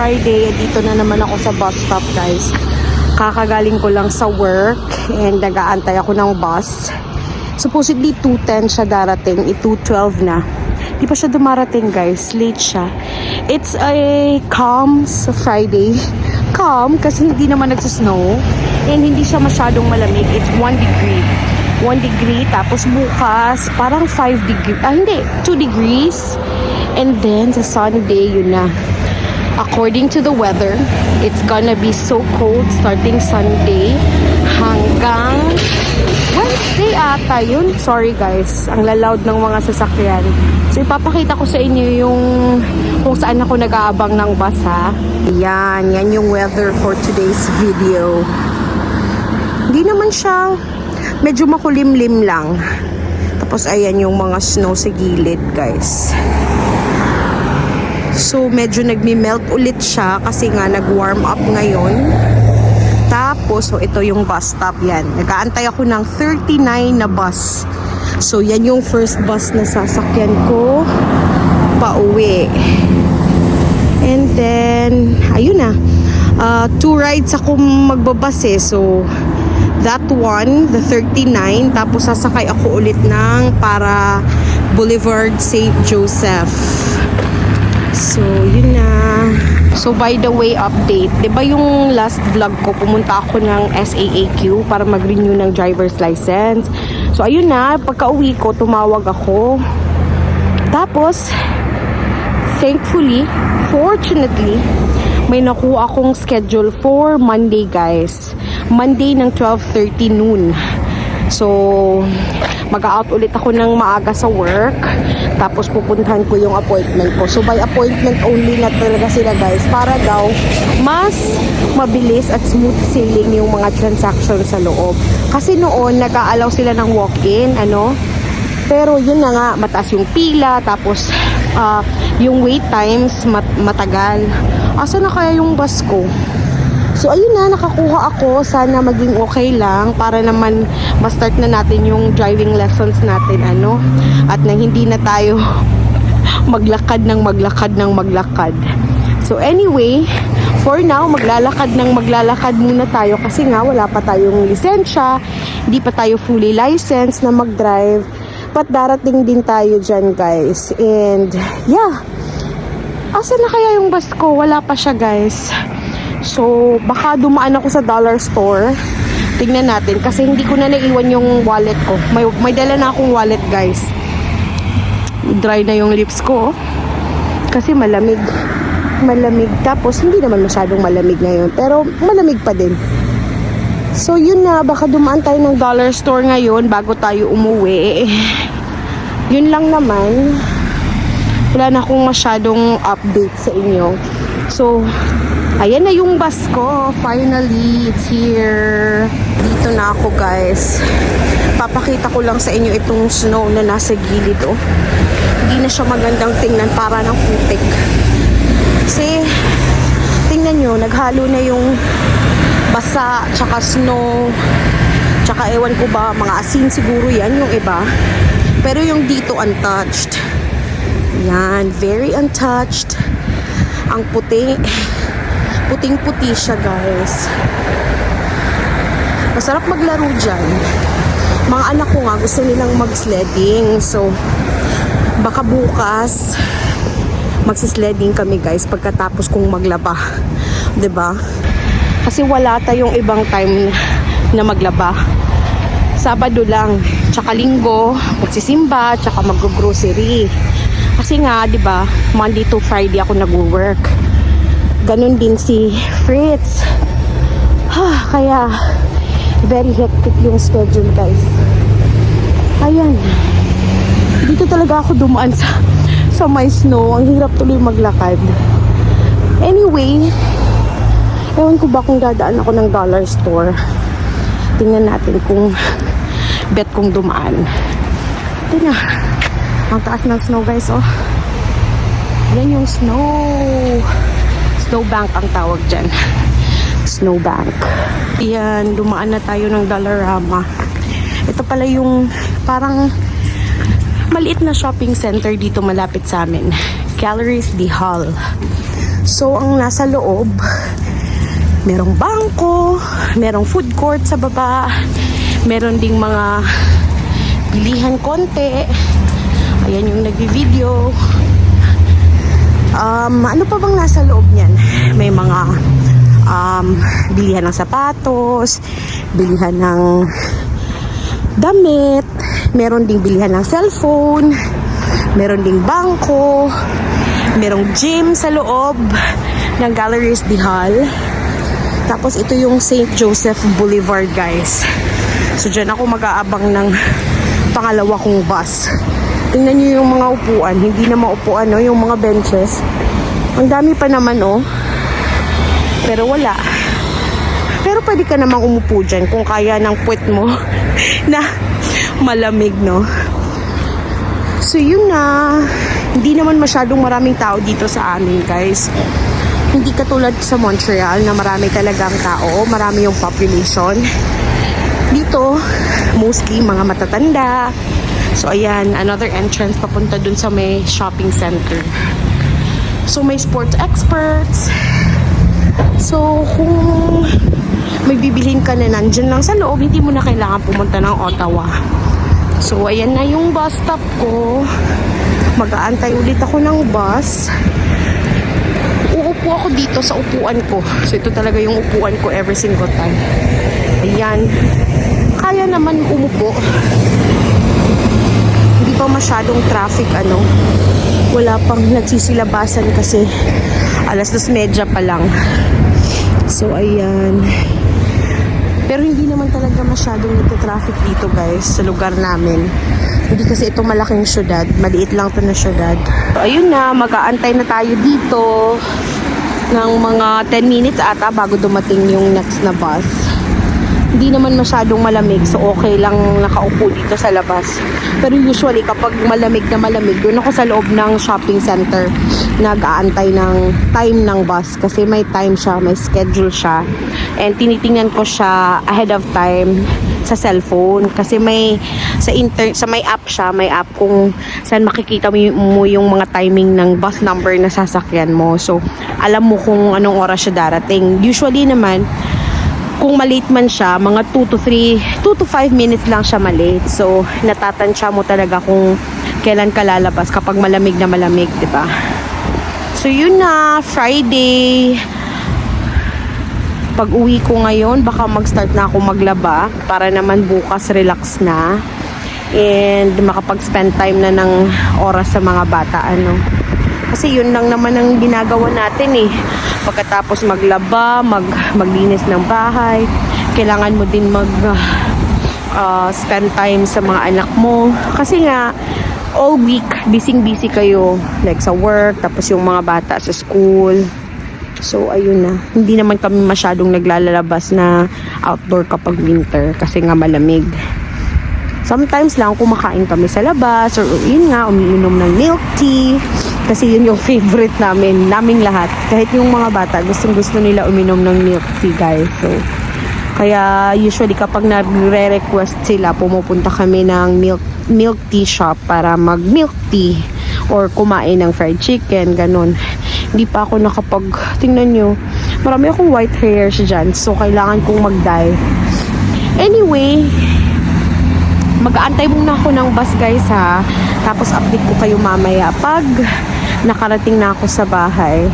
Friday. Dito na naman ako sa bus stop, guys. Kakagaling ko lang sa work and nag-aantay ako ng bus. Supposedly 2:10 siya darating, 2:12 na. Di pa siya dumarating, guys. Late siya. It's a calm Friday. Calm kasi hindi naman nagsasnow and hindi siya masyadong malamig. It's 1 degree. 1 degree. Tapos bukas, parang 5 degree. Hindi. 2 degrees. And then, sa Sunday, yun na. According to the weather, it's gonna be so cold starting Sunday hanggang Wednesday ata yun. Sorry guys, ang laloud ng mga sasakyan. So ipapakita ko sa inyo yung kung saan ako nag-aabang ng bus ha. Yan yung weather for today's video. Hindi naman siya, medyo makulimlim lang. Tapos ayan yung mga snow sa gilid guys. So, medyo nagmi-melt ulit siya kasi nga nag-warm up ngayon. Tapos, so ito yung bus stop yan. Nag-aantay ako ng 39 na bus. So, yan yung first bus na sasakyan ko pauwi. And then, ayun na. 2 rides ako magbabas eh. So, that one, the 39. Tapos, sasakay ako ulit ng para Boulevard St. Joseph. So, yun na. So, by the way, update. Diba yung last vlog ko, pumunta ako ng SAAQ para mag-renew ng driver's license. So, ayun na. Pagka-uwi ko, tumawag ako. Tapos, thankfully, fortunately, may nakuha akong schedule for Monday, guys. Monday ng 12:30 noon. So, mag-out ulit ako ng maaga sa work. Tapos pupuntahan ko yung appointment ko. So by appointment only na talaga sila guys. Para daw mas mabilis at smooth sailing yung mga transactions sa loob. Kasi noon nag-a-allow sila ng walk-in, ano. Pero yun na nga, mataas yung pila. Tapos yung wait times matagal. Asa na kaya yung bus ko? So, ayun na, nakakuha ako. Sana maging okay lang para naman ma-start na natin yung driving lessons natin, ano? At na hindi na tayo maglakad ng maglakad. So, anyway, for now, maglalakad muna tayo kasi nga wala pa tayong lisensya, hindi pa tayo fully licensed na mag-drive. But darating din tayo dyan, guys. And, yeah. Asa na kaya yung bus ko? Wala pa siya, guys. So, baka dumaan ako sa dollar store. Tingnan natin. Kasi hindi ko na naiwan yung wallet ko. May dala na akong wallet, guys. Dry na yung lips ko. Kasi malamig. Tapos, hindi naman masyadong malamig ngayon. Pero, malamig pa din. So, yun na. Baka dumaan tayo ng dollar store ngayon bago tayo umuwi. Yun lang naman. Wala na akong masyadong update sa inyo. So, ayan na yung bus ko. Finally, it's here. Dito na ako, guys. Papakita ko lang sa inyo itong snow na nasa gilid, oh. Hindi na siya magandang tingnan, para ng putik. Kasi, tingnan nyo, naghalo na yung basa, tsaka snow, tsaka ewan ko ba, mga asin siguro yan, yung iba. Pero yung dito, untouched. Yan, very untouched. Ang puti. Puting-puti siya, guys. Masarap maglaro dyan. Mga anak ko nga, gusto nilang mag-sledding. So, baka bukas, magsisledding kami, guys, pagkatapos kong maglaba. 'Di ba? Kasi wala tayong ibang time na maglaba. Sabado lang, tsaka linggo, magsisimba, tsaka mag-grocery. Kasi nga, 'di ba, Monday to Friday ako nag-work. Ganun din si Fritz. Kaya very hectic yung schedule, guys. Ayan. Dito talaga ako dumaan sa may snow. Ang hirap tuloy maglakad. Anyway, ewan ko ba kung dadaan ako ng dollar store. Tingnan natin kung bet kong dumaan. Ito na. Ang taas ng snow, guys, oh. Yan yung snow. Snowbank ang tawag dyan. Snowbank. Yan, dumaan na tayo ng Dollarama. Ito pala yung parang maliit na shopping center dito malapit sa amin. Galleries de Hall. So, ang nasa loob, merong bangko, merong food court sa baba, meron ding mga bilihan konti. Ayan yung nag-video. Ano pa bang nasa loob niyan? May mga bilihan ng sapatos, bilihan ng damit, meron ding bilihan ng cellphone, meron ding bangko, merong gym sa loob ng Galleries de Hall. Tapos ito yung St. Joseph Boulevard, guys. So dyan ako mag-aabang ng pangalawa kong bus. Tingnan nyo yung mga upuan, hindi na maupuan, no? Yung mga benches. Ang dami pa naman, oh. Pero wala. Pero pwede ka namang umupo dyan kung kaya ng puwet mo na malamig, no? So yun na. Hindi naman masyadong maraming tao dito sa amin, guys. Hindi katulad sa Montreal na marami talagang tao, marami yung population. Dito, mostly mga matatanda. So ayan, another entrance papunta dun sa may shopping center. So may sports experts. So kung may bibilhin ka na nandyan lang sa loob, hindi mo na kailangan pumunta ng Ottawa. So ayan na yung bus stop ko. Mag-aantay ulit ako ng bus. Uupo ako dito sa upuan ko. So ito talaga yung upuan ko every single time. Ayan. Kaya naman umupo. Hindi pa masyadong traffic, ano. Wala pang nagsisilabasan kasi 2:30 pa lang. So ayan. Pero hindi naman talaga masyadong nagka-traffic dito, guys, sa lugar namin. Hindi kasi ito malaking syudad. Maliit lang ito na syudad. So ayun na, mag-aantay na tayo dito ng mga 10 minutes ata bago dumating yung next na bus. Hindi naman masyadong malamig, so okay lang nakaupo dito sa labas. Pero usually kapag malamig na malamig, doon ako sa loob ng shopping center nag-aantay ng time ng bus kasi may time siya, may schedule siya. And tinitingnan ko siya ahead of time sa cellphone kasi may sa may app siya, may app kung saan makikita mo yung mga timing ng bus number na sasakyan mo. So alam mo kung anong oras siya darating. Usually naman kung malate man siya, mga 2 to 5 minutes lang siya malate. So, natatansya mo talaga kung kailan ka lalabas kapag malamig na malamig, di ba? So, yun na, Friday. Pag uwi ko ngayon, baka mag-start na ako maglaba para naman bukas relax na. And makapag-spend time na ng oras sa mga bata, ano. Kasi yun lang naman ang ginagawa natin eh. Pagkatapos maglaba, maglinis ng bahay, kailangan mo din spend time sa mga anak mo. Kasi nga, all week, busy kayo. Like sa work, tapos yung mga bata sa school. So, ayun na. Hindi naman kami masyadong naglalabas na outdoor kapag winter kasi nga malamig. Sometimes lang kumakain kami sa labas or yun nga, umiinom ng milk tea. Kasi yun yung favorite naming lahat. Kahit yung mga bata, gustong-gusto nila uminom ng milk tea, guys. So, kaya usually kapag nagre-request sila, pumupunta kami ng milk tea shop para mag-milk tea or kumain ng fried chicken, ganun. Hindi pa ako tingnan nyo, marami akong white hairs dyan. So, kailangan kong mag-dye. Anyway, mag-aantay muna ako ng bus, guys, ha. Tapos update ko kayo mamaya pag nakarating na ako sa bahay.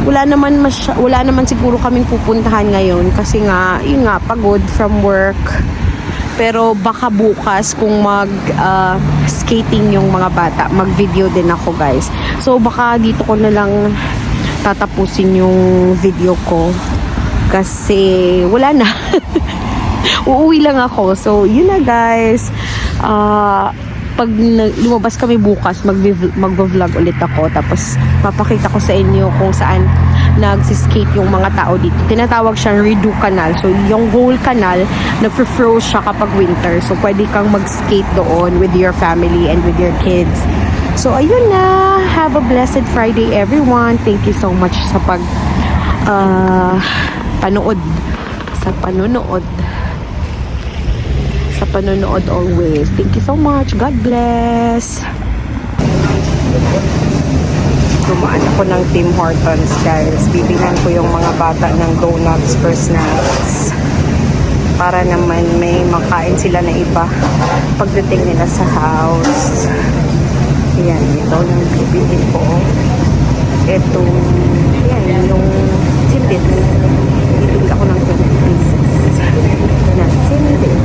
Wala naman siguro kaming pupuntahan ngayon kasi nga, yun nga, pagod from work. Pero baka bukas kung skating yung mga bata, mag-video din ako, guys. So baka dito ko na lang tatapusin yung video ko kasi wala na. Uuwi lang ako. So yun na, guys. Pag lumabas kami bukas, mag-vlog ulit ako. Tapos, papakita ko sa inyo kung saan nagsiskate yung mga tao dito. Tinatawag siyang Rideau Canal. So, yung whole canal, nag-froze siya kapag winter. So, pwede kang mag-skate doon with your family and with your kids. So, ayun na. Have a blessed Friday, everyone. Thank you so much sa panonood always. Thank you so much. God bless. dumaan ako ng Tim Hortons, guys. Bibilan ko yung mga bata ng donuts for snacks. Para naman may makain sila na iba pagdating nila sa house. Yan, ito yung bibilin ko. Ito, yan, yung chimbit. Bibili ako ng 20 pieces. Na chimbit.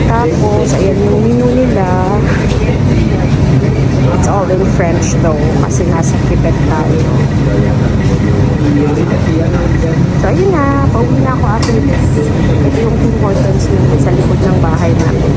Tapos, ayan yung menu nila. It's all in French though, kasi nasa Quebec tayo. So, ayun na. Pauwi na ako after this. Ito yung Tim Hortons sa likod ng bahay natin.